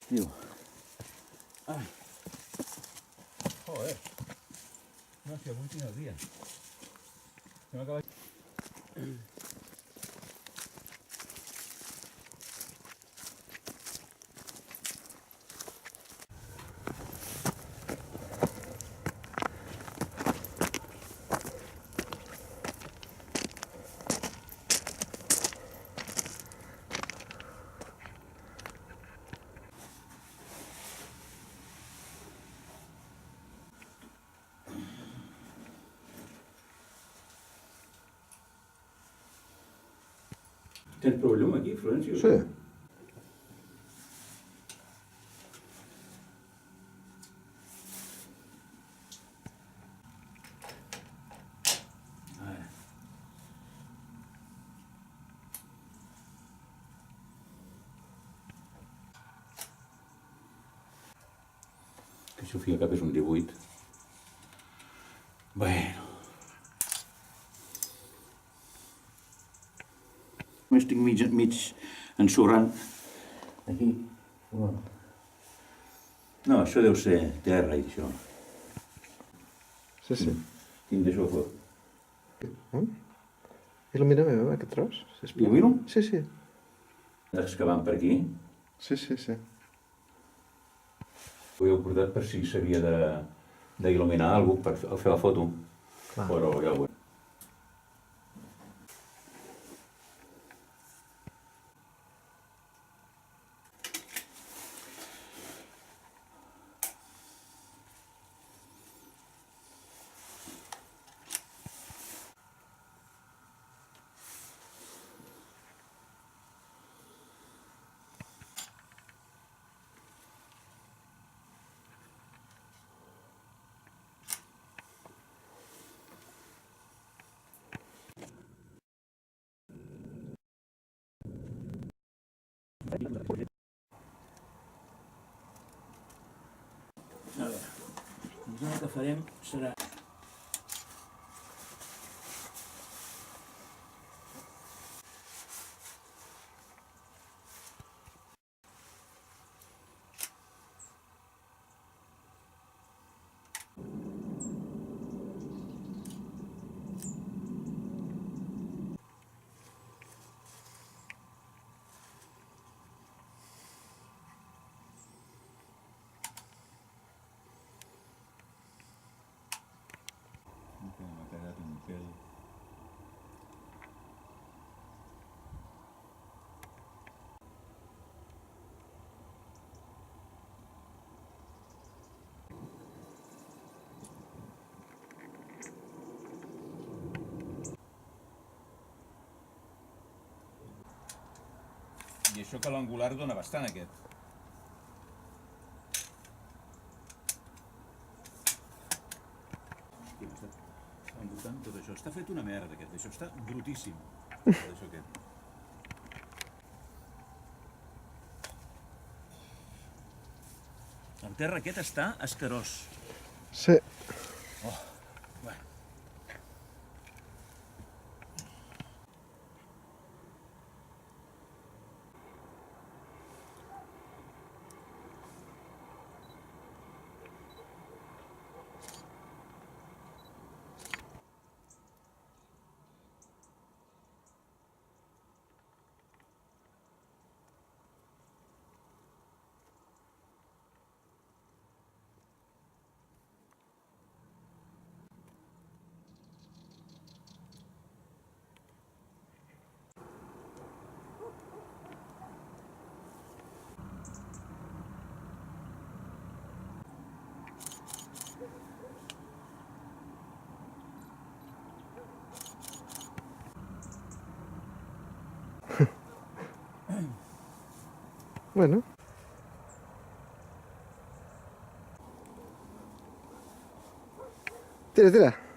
Diu. Ai. Joder. No, és que avui tinc el dia. Se m'ha acabat... Tens prou llum aquí, Florencio? Sí. Que Sofia Cap és un 18. Bueno. Estic mig ensorrant. Aquí. No, això deu ser terra i això. Sí, sí. Quin d'això fot? Il·lumina bé, aquest tros, sisplau. Il·lumino? Sí, sí. Excavant per aquí. Sí, sí, sí. Ho heu portat per si s'havia d'il·luminar alguna cosa per fer la foto. Clar. Però ja ho veurem. A veure, doncs el que farem serà... M'ha quedat un pèl... I això que l'angular dona bastant, aquest. Hòstia, m'està envoltant tot això. Està fet una merda, aquest. Això està brutíssim. Això aquest. El terra aquest està escarós. Sí. Oh, bueno. Bueno. Tira, tira.